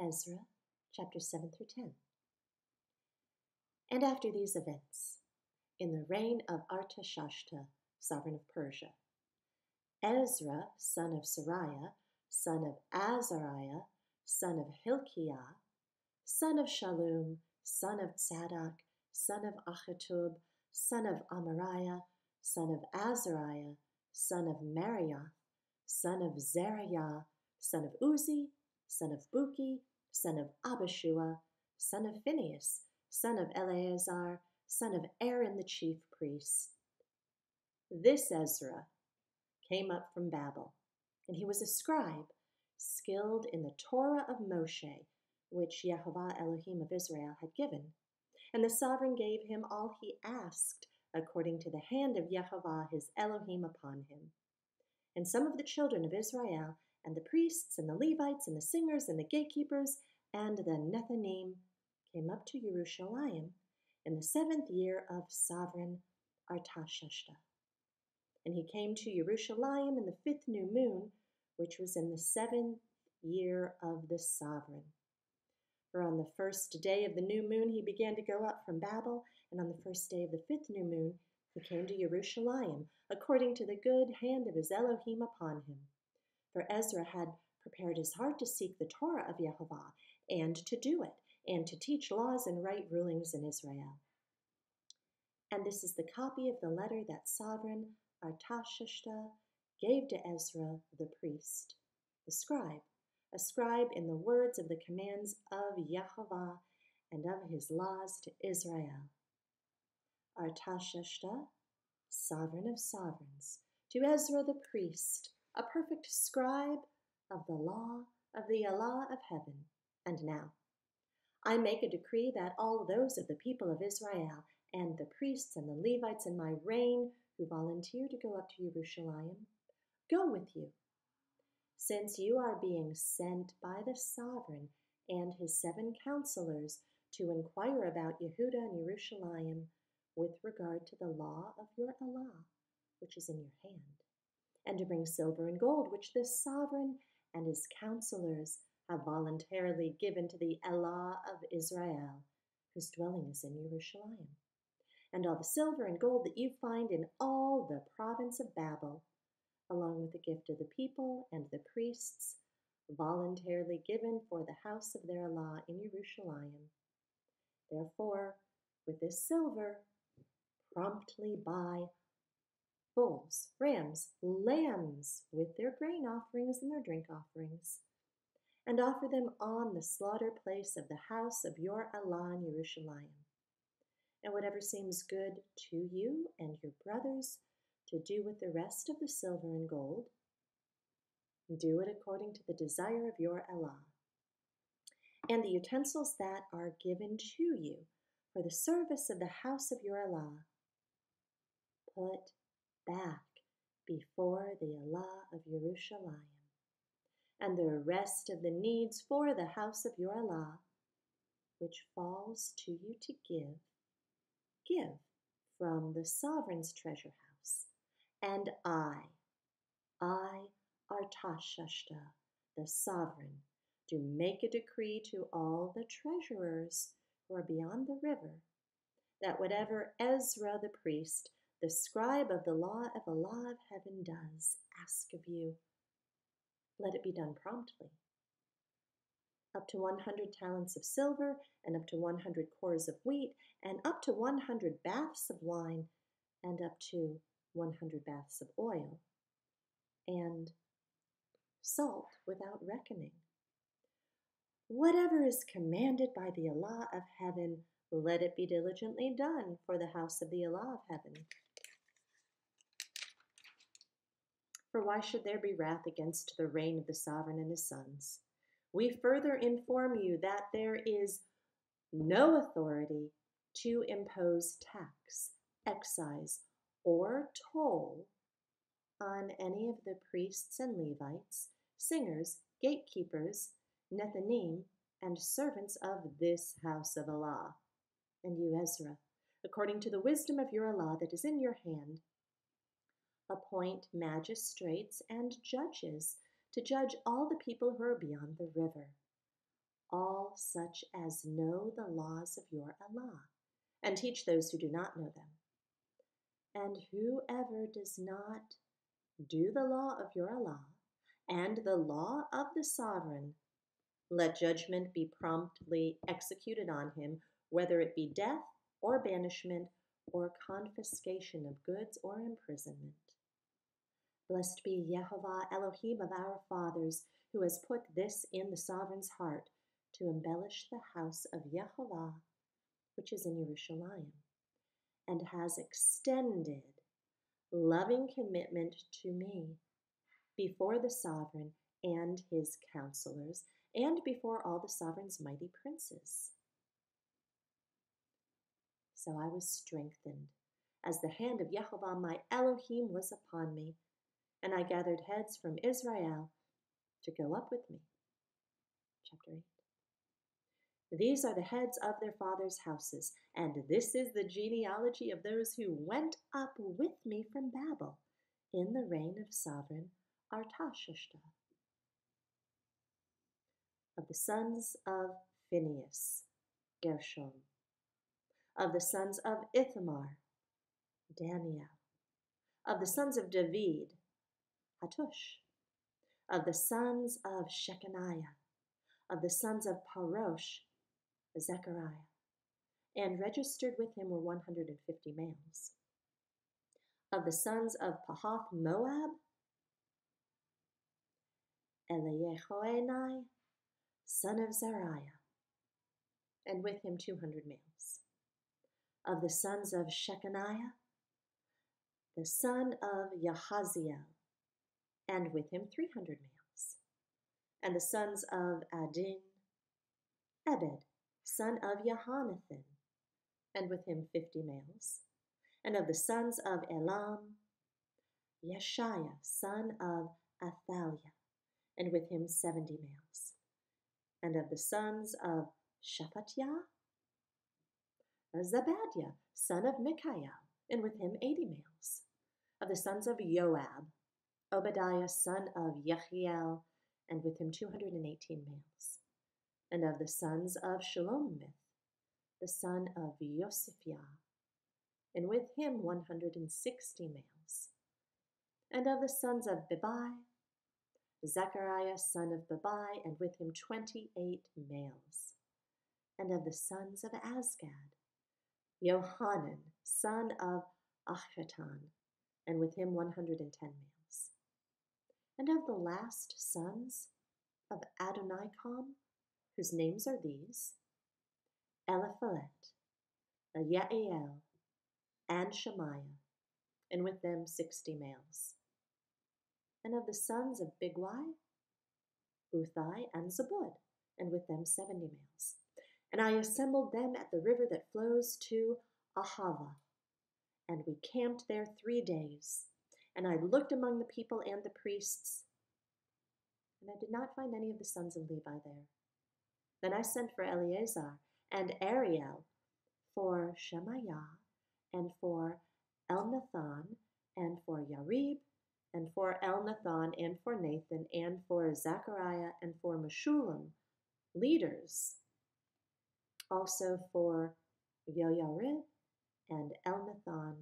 Ezra, chapters 7 through 10. And after these events, in the reign of Artashashta, sovereign of Persia, Ezra, son of Sariah, son of Azariah, son of Hilkiah, son of Shallum, son of Tzadok, son of Achitub, son of Amariah, son of Azariah, son of Marioth, son of Zerahiah, son of Uzi, son of Buki, son of Abishua, son of Phinehas, son of Eleazar, son of Aaron the chief priest. This Ezra came up from Babel, and he was a scribe, skilled in the Torah of Moshe, which Yehovah Elohim of Israel had given. And the sovereign gave him all he asked, according to the hand of Yehovah his Elohim upon him. And some of the children of Israel, and the priests, and the Levites, and the singers, and the gatekeepers, and the Nethanim, came up to Yerushalayim in the 7th year of sovereign Artashashta. And he came to Yerushalayim in the 5th new moon, which was in the 7th year of the sovereign. For on the 1st day of the new moon he began to go up from Babel, and on the 1st day of the 5th new moon he came to Yerushalayim, according to the good hand of his Elohim upon him. For Ezra had prepared his heart to seek the Torah of Yehovah, and to do it, and to teach laws and right rulings in Israel. And this is the copy of the letter that sovereign Artashashta gave to Ezra the priest, the scribe, a scribe in the words of the commands of Yehovah and of his laws to Israel. Artashashta, sovereign of sovereigns, to Ezra the priest, a perfect scribe of the law of the Allah of heaven. And now, I make a decree that all those of the people of Israel and the priests and the Levites in my reign who volunteer to go up to Yerushalayim, go with you. Since you are being sent by the sovereign and his 7 counselors to inquire about Yehuda and Yerushalayim with regard to the law of your Allah, which is in your hand, and to bring silver and gold, which the sovereign and his counselors have voluntarily given to the Allah of Israel, whose dwelling is in Yerushalayim, and all the silver and gold that you find in all the province of Babel, along with the gift of the people and the priests, voluntarily given for the house of their Allah in Yerushalayim. Therefore, with this silver, promptly buy bulls, rams, lambs, with their grain offerings and their drink offerings, and offer them on the slaughter place of the house of your Allah in Yerushalayim. And whatever seems good to you and your brothers to do with the rest of the silver and gold, do it according to the desire of your Allah. And the utensils that are given to you for the service of the house of your Allah, put back before the Allah of Yerushalayim. And the rest of the needs for the house of your Allah, which falls to you to give from the sovereign's treasure house. And I, Artashashta, the sovereign, do make a decree to all the treasurers who are beyond the river, that whatever Ezra the priest, the scribe of the law of Allah of heaven, does ask of you, let it be done promptly. Up to 100 talents of silver, and up to 100 cores of wheat, and up to 100 baths of wine, and up to 100 baths of oil, and salt without reckoning. Whatever is commanded by the Allah of heaven, let it be diligently done for the house of the Allah of heaven. For why should there be wrath against the reign of the sovereign and his sons? We further inform you that there is no authority to impose tax, excise, or toll on any of the priests and Levites, singers, gatekeepers, Nethanim, and servants of this house of Allah. And you, Ezra, according to the wisdom of your Allah that is in your hand, appoint magistrates and judges to judge all the people who are beyond the river, all such as know the laws of your Allah, and teach those who do not know them. And whoever does not do the law of your Allah and the law of the sovereign, let judgment be promptly executed on him, whether it be death or banishment or confiscation of goods or imprisonment. Blessed be Yehovah, Elohim of our fathers, who has put this in the sovereign's heart to embellish the house of Yehovah, which is in Jerusalem, and has extended loving commitment to me before the sovereign and his counselors, and before all the sovereign's mighty princes. So I was strengthened, as the hand of Yehovah my Elohim was upon me, and I gathered heads from Israel to go up with me. Chapter 8. These are the heads of their fathers' houses, and this is the genealogy of those who went up with me from Babel in the reign of sovereign Artashashta. Of the sons of Phinehas, Gershom. Of the sons of Ithamar, Daniel. Of the sons of David, Hattush. Of the sons of Shechaniah. Of the sons of Parosh, Zechariah. And registered with him were 150 males. Of the sons of Pahath Moab, Eliyehoenai, son of Zariah, and with him 200 males. Of the sons of Shechaniah, the son of Yahaziel, and with him 300 males. And the sons of Adin, Ebed, son of Jehonathan, and with him 50 males. And of the sons of Elam, Yeshaiah, son of Athaliah, and with him 70 males. And of the sons of Shephatiah, Zebadiah, son of Micaiah, and with him 80 males. Of the sons of Joab, Obadiah, son of Yechiel, and with him 218 males. And of the sons of Shelomith, the son of Yosifiah, and with him 160 males. And of the sons of Bebai, Zechariah, son of Bebai, and with him 28 males. And of the sons of Azgad, Johanan, son of Achatan, and with him 110 males. And of the last sons of Adonikam, whose names are these, Eliphalet, Yael, and Shemaiah, and with them 60 males. And of the sons of Bigwai, Uthai and Zabud, and with them 70 males. And I assembled them at the river that flows to Ahava, and we camped there 3 days. And I looked among the people and the priests, and I did not find any of the sons of Levi there. Then I sent for Eleazar and Ariel, for Shemaiah, and for Elnathan, and for Yarib, and for Elnathan, and for Nathan, and for Zechariah, and for Meshullam, leaders, also for Yoyarib and Elnathan,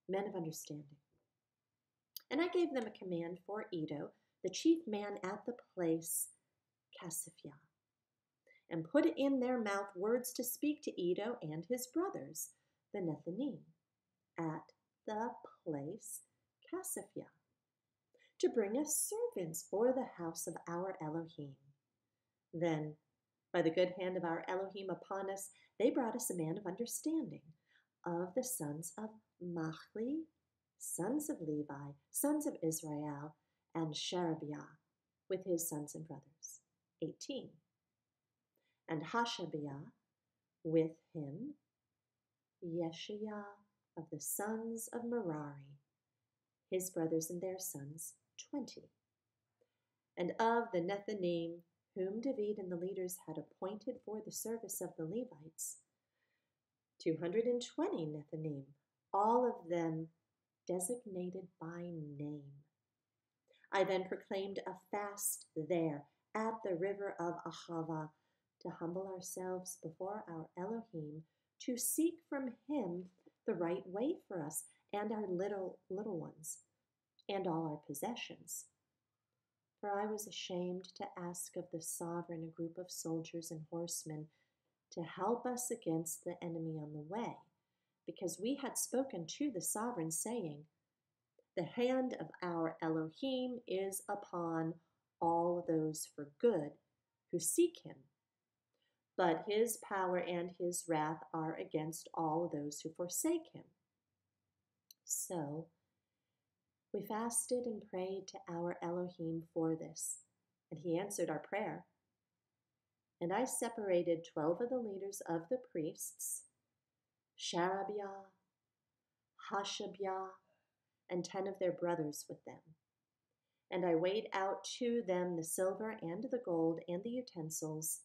men of understanding. And I gave them a command for Edo, the chief man at the place Cassiphia, and put in their mouth words to speak to Edo and his brothers, the Nethinim, at the place Cassiphia, to bring us servants for the house of our Elohim. Then, by the good hand of our Elohim upon us, they brought us a man of understanding, of the sons of Machli, sons of Levi, sons of Israel, and Sherebiah, with his sons and brothers, 18. And Hashabiah, with him, Yeshiah, of the sons of Merari, his brothers and their sons, 20. And of the Nethinim, whom David and the leaders had appointed for the service of the Levites, 220 Nethinim, all of them designated by name. I then proclaimed a fast there at the river of Ahava to humble ourselves before our Elohim, to seek from him the right way for us and our little ones, and all our possessions. For I was ashamed to ask of the sovereign a group of soldiers and horsemen to help us against the enemy on the way, because we had spoken to the sovereign, saying, the hand of our Elohim is upon all those for good who seek him, but his power and his wrath are against all those who forsake him. So we fasted and prayed to our Elohim for this, and he answered our prayer. And I separated 12 of the leaders of the priests, Sherebiah, Hashabiah, and 10 of their brothers with them. And I weighed out to them the silver and the gold and the utensils,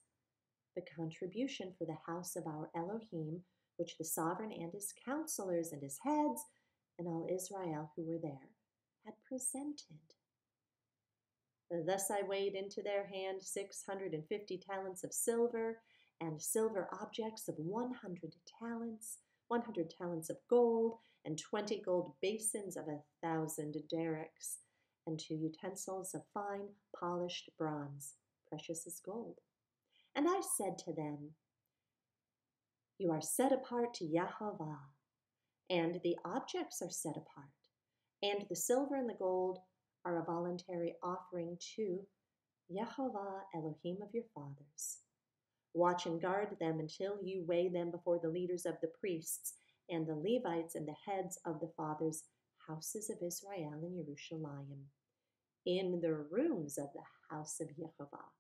the contribution for the house of our Elohim, which the sovereign and his counselors and his heads and all Israel who were there had presented. Thus I weighed into their hand 650 talents of silver, and silver objects of 100 talents, 100 talents of gold, and 20 gold basins of 1,000 derricks, and 2 utensils of fine polished bronze, precious as gold. And I said to them, you are set apart to Yahovah, and the objects are set apart, and the silver and the gold are a voluntary offering to Yahovah Elohim of your fathers. Watch and guard them until you weigh them before the leaders of the priests and the Levites and the heads of the fathers' houses of Israel in Jerusalem, in the rooms of the house of Yehovah.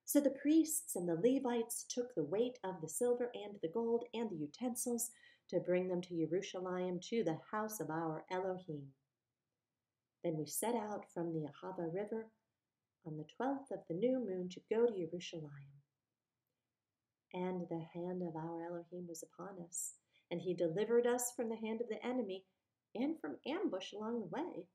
So the priests and the Levites took the weight of the silver and the gold and the utensils to bring them to Jerusalem, to the house of our Elohim. Then we set out from the Ahava River on the 12th of the new moon to go to Jerusalem. And the hand of our Elohim was upon us, and he delivered us from the hand of the enemy and from ambush along the way.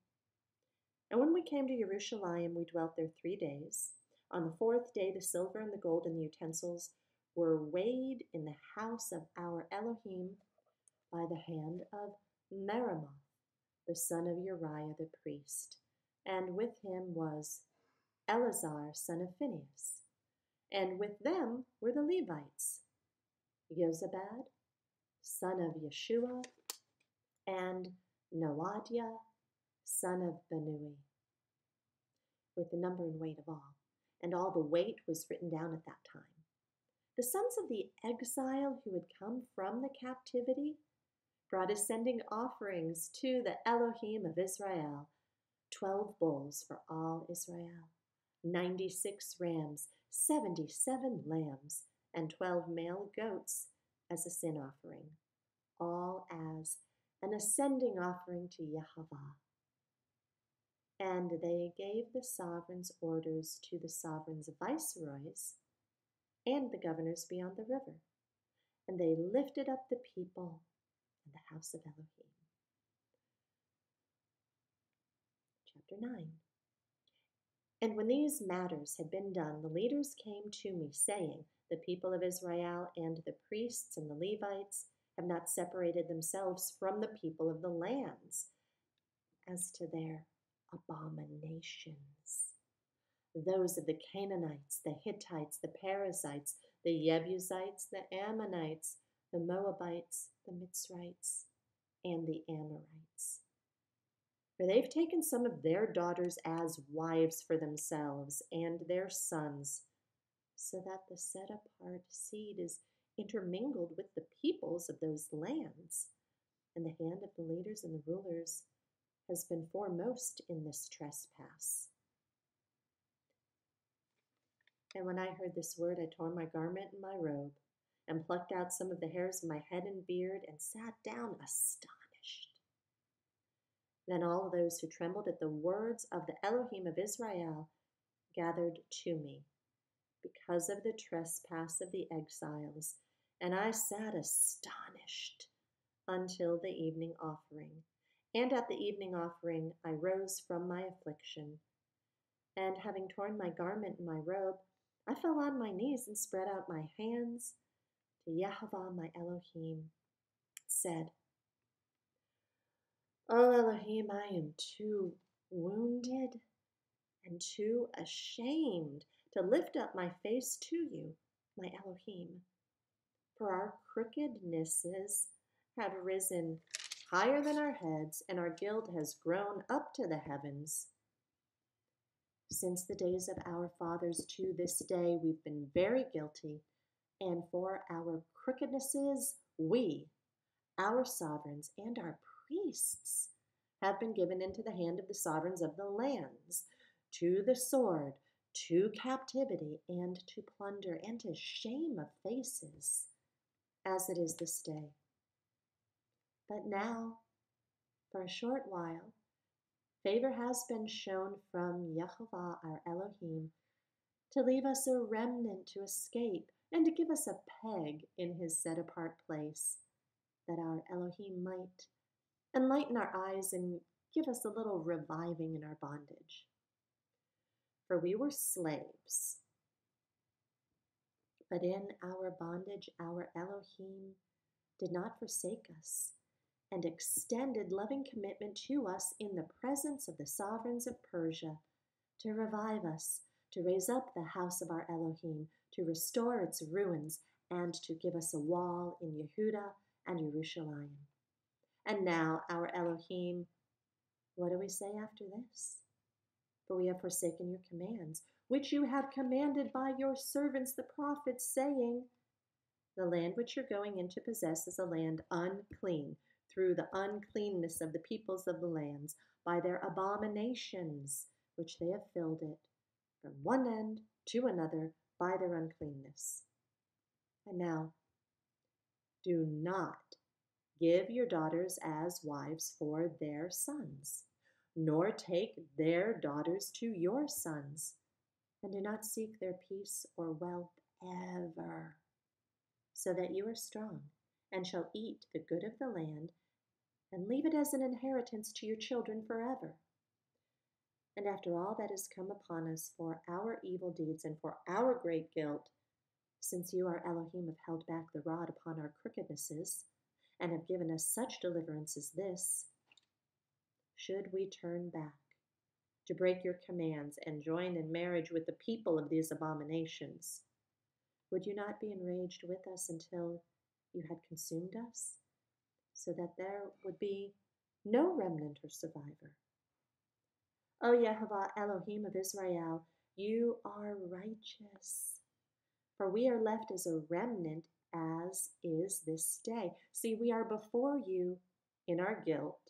And when we came to Jerusalem, we dwelt there 3 days. On the 4th day, the silver and the gold and the utensils were weighed in the house of our Elohim by the hand of Meremoth, the son of Uriah the priest, and with him was Eleazar, son of Phinehas, and with them were the Levites, Jozabad, son of Yeshua, and Noadiah, son of Benui, with the number and weight of all. And all the weight was written down at that time. The sons of the exile who had come from the captivity brought ascending offerings to the Elohim of Israel, 12 bulls for all Israel, 96 rams, 77 lambs, and 12 male goats as a sin offering, all as an ascending offering to Yehovah. And they gave the sovereign's orders to the sovereign's viceroys and the governors beyond the river. And they lifted up the people and the house of Elohim. Chapter 9. And when these matters had been done, the leaders came to me, saying, the people of Israel and the priests and the Levites have not separated themselves from the people of the lands as to their abominations, those of the Canaanites, the Hittites, the Perizzites, the Jebusites, the Ammonites, the Moabites, the Mitzrites, and the Amorites. For they've taken some of their daughters as wives for themselves and their sons, so that the set-apart seed is intermingled with the peoples of those lands, and the hand of the leaders and the rulers has been foremost in this trespass. And when I heard this word, I tore my garment and my robe, and plucked out some of the hairs of my head and beard, and sat down astonished. Then all those who trembled at the words of the Elohim of Israel gathered to me, because of the trespass of the exiles, and I sat astonished until the evening offering. And at the evening offering I rose from my affliction, and having torn my garment and my robe, I fell on my knees and spread out my hands to Yehovah my Elohim, said, O Elohim, I am too wounded and too ashamed to lift up my face to you, my Elohim, for our crookednesses have risen higher than our heads, and our guilt has grown up to the heavens. Since the days of our fathers to this day, we've been very guilty, and for our crookednesses, we, our sovereigns, and our priests have been given into the hand of the sovereigns of the lands, to the sword, to captivity, and to plunder, and to shame of faces, as it is this day. But now, for a short while, favor has been shown from Yehovah our Elohim to leave us a remnant to escape and to give us a peg in his set-apart place, that our Elohim might enlighten our eyes and give us a little reviving in our bondage. For we were slaves, but in our bondage our Elohim did not forsake us, and extended loving commitment to us in the presence of the sovereigns of Persia, to revive us, to raise up the house of our Elohim, to restore its ruins, and to give us a wall in Yehuda and Jerusalem. And now, our Elohim, what do we say after this? For we have forsaken your commands, which you have commanded by your servants the prophets, saying, the land which you're going in to possess is a land unclean, through the uncleanness of the peoples of the lands, by their abominations, which they have filled it, from one end to another by their uncleanness. And now, do not give your daughters as wives for their sons, nor take their daughters to your sons, and do not seek their peace or wealth ever, so that you are strong, and shall eat the good of the land, and leave it as an inheritance to your children forever. And after all that has come upon us for our evil deeds and for our great guilt, since you, our Elohim, have held back the rod upon our crookednesses, and have given us such deliverance as this, should we turn back to break your commands and join in marriage with the people of these abominations, would you not be enraged with us until you had consumed us, so that there would be no remnant or survivor? O Yehovah Elohim of Israel, you are righteous, for we are left as a remnant, as is this day. See, we are before you in our guilt,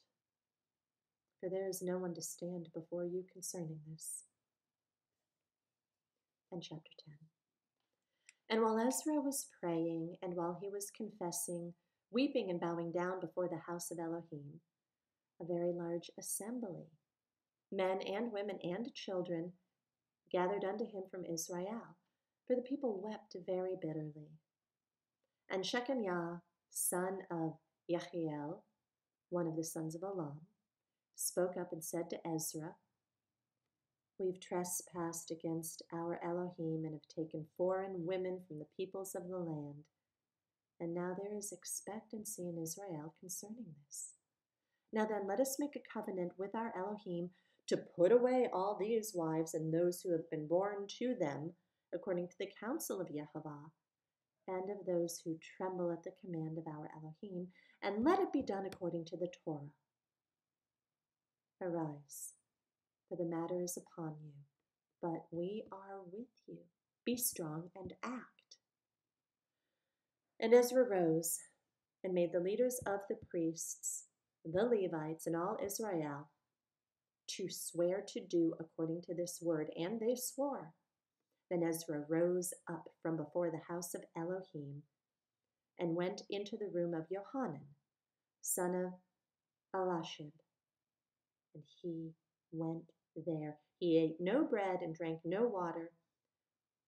for there is no one to stand before you concerning this. And chapter 10. And while Ezra was praying, and while he was confessing, weeping and bowing down before the house of Elohim, a very large assembly, men and women and children, gathered unto him from Israel, for the people wept very bitterly. And Shechaniah, son of Yehiel, one of the sons of Elam, spoke up and said to Ezra, we've trespassed against our Elohim and have taken foreign women from the peoples of the land, and now there is expectancy in Israel concerning this. Now then, let us make a covenant with our Elohim to put away all these wives and those who have been born to them, according to the counsel of Yehovah, and of those who tremble at the command of our Elohim, and let it be done according to the Torah. Arise, for the matter is upon you, but we are with you. Be strong and act. And Ezra rose and made the leaders of the priests, the Levites, and all Israel to swear to do according to this word, and they swore. Then Ezra rose up from before the house of Elohim and went into the room of Johanan, son of Elishib, and he went there. He ate no bread and drank no water,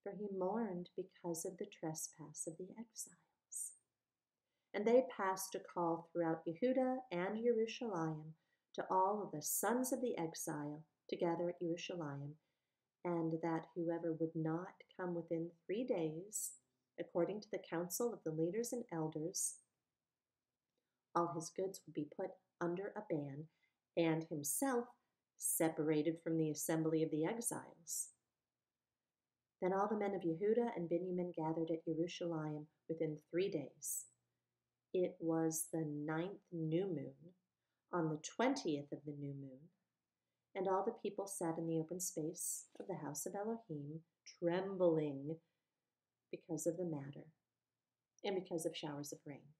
for he mourned because of the trespass of the exiles. And they passed a call throughout Yehuda and Jerusalem to all of the sons of the exile to gather at Jerusalem, and that whoever would not come within 3 days, according to the counsel of the leaders and elders, all his goods would be put under a ban, and himself separated from the assembly of the exiles. Then all the men of Yehudah and Benjamin gathered at Jerusalem within 3 days. It was the 9th new moon, on the 20th of the new moon, and all the people sat in the open space of the house of Elohim, trembling because of the matter and because of showers of rain.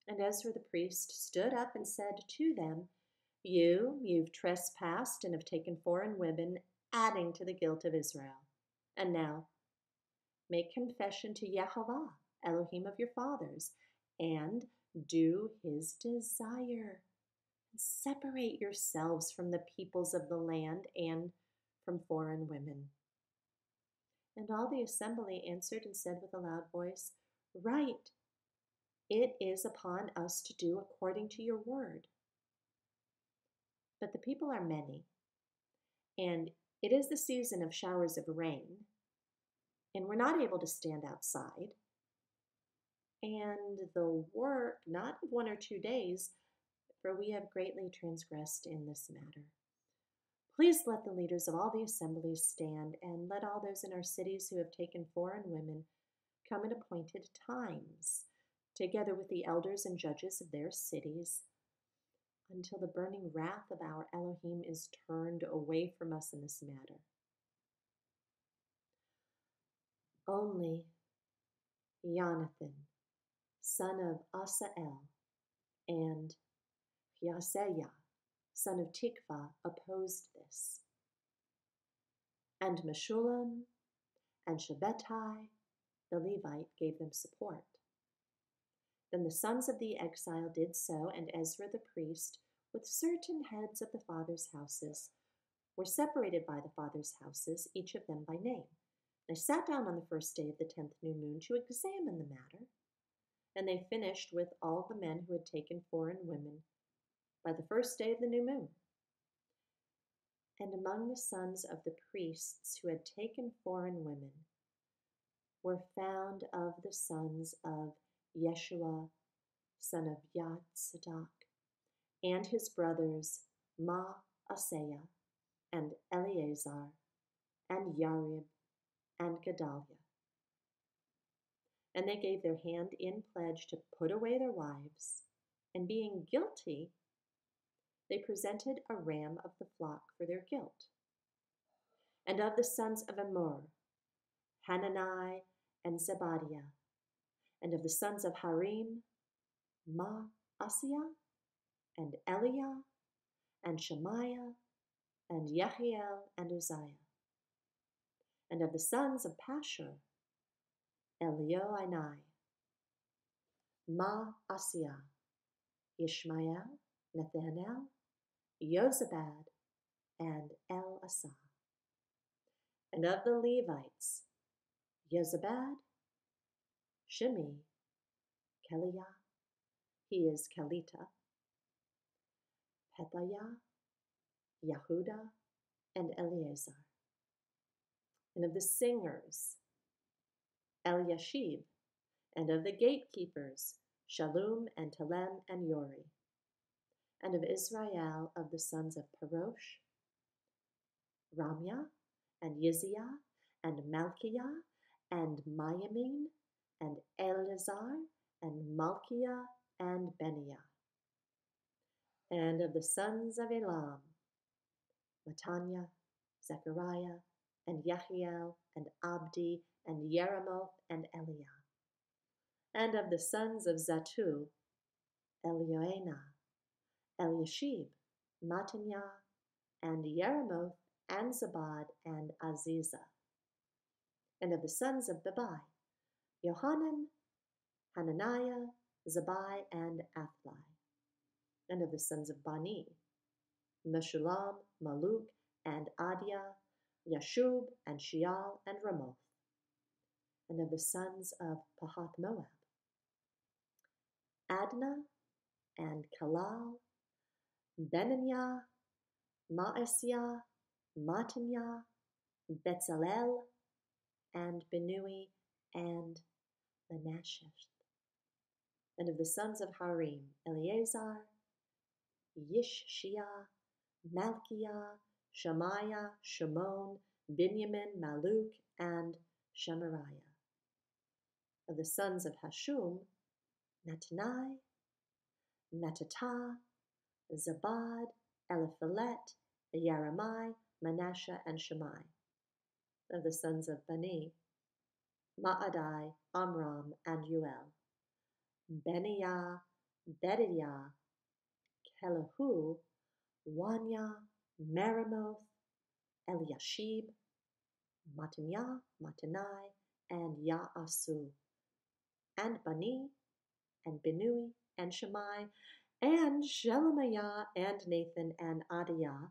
And Ezra the priest stood up and said to them, You've trespassed and have taken foreign women, adding to the guilt of Israel. And now, make confession to Yehovah, Elohim of your fathers, and do his desire. Separate yourselves from the peoples of the land and from foreign women. And all the assembly answered and said with a loud voice, Right, it is upon us to do according to your word. But the people are many, and it is the season of showers of rain, and we're not able to stand outside. And the work, not of 1 or 2 days, for we have greatly transgressed in this matter. Please let the leaders of all the assemblies stand, and let all those in our cities who have taken foreign women come at appointed times, together with the elders and judges of their cities, until the burning wrath of our Elohim is turned away from us in this matter. Only Jonathan, son of Asael, and Yaseya, son of Tikva, opposed this. And Meshullam and Shabbatai, the Levite, gave them support. Then the sons of the exile did so, and Ezra the priest, with certain heads of the fathers' houses, were separated by the fathers' houses, each of them by name. They sat down on the first day of the 10th new moon to examine the matter, and they finished with all the men who had taken foreign women by the first day of the new moon. And among the sons of the priests who had taken foreign women were found of the sons of Yeshua, son of Yatzadak, and his brothers Maaseiah and Eleazar and Yarib and Gedaliah. And they gave their hand in pledge to put away their wives, and being guilty, they presented a ram of the flock for their guilt. And of the sons of Amor, Hanani and Zebadiah, and of the sons of Harim, Maaseiah and Eliah and Shemaiah and Yehiel and Uzziah. And of the sons of Pashur, Elioenai, Maaseiah, Ishmael, Nethanel, Jozabad, and El-Asah. And of the Levites, Jozabad, Shimi, Keliah, he is Kelita, Pethiah, Yehuda, and Eleazar. And of the singers, Eliashib, and of the gatekeepers, Shallum and Telem and Yori. And of Israel, of the sons of Parosh, Ramya, and Yiziah, and Malchiah, and Mayamin, and Eleazar, and Malchiah, and Beniah. And of the sons of Elam, Mataniah, Zechariah, and Yehiel, and Abdi, and Yeremoth, and Eliah. And of the sons of Zatu, Elioenai, Eliashib, Mataniah, and Yeremoth, and Zabad, and Aziza. And of the sons of Bebai, Yohanan, Hananiah, Zabai, and Athli. And of the sons of Bani, Meshullam, Maluk, and Adiah, Yashub, and Sheal, and Ramoth. And of the sons of Pahath Moab, Adnah, and Kalal, Benaniah, Maaseiah, Mataniah, Bezalel, and Benui, and Manasseh. And of the sons of Harim, Eleazar, Yishshia, Malchiah, Shemaiah, Shimon, Binyamin, Maluk, and Shemariah. Of the sons of Hashum, Mattanai, Mattatah, Zabad, Eliphalet, Jeremiah, Manasseh, and Shimei. Of the sons of Bani, Maadai, Amram, and Uel. Benaiah, Bediah, Kelahu, Wanya, Meremoth, Eliashib, Mattaniah, Mattanai, and Yaasu, and Bani, and Binui, and Shammai, and Shelemiah, and Nathan, and Adiah,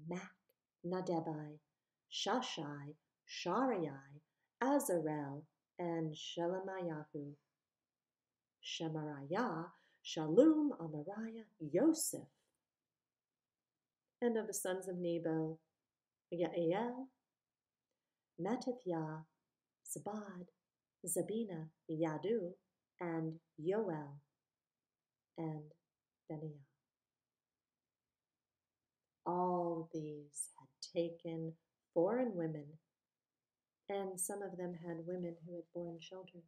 Mac, Nadebai, Shashai, Shariai, Azarel, and Shelemiahu, Shemariah, Shalom, Amariah, Yosef. And of the sons of Nebo, Yael, Mattithiah, Zabad, Zabina, Yadu, and Yoel, and Benaiah. All these had taken foreign women, and some of them had women who had borne children.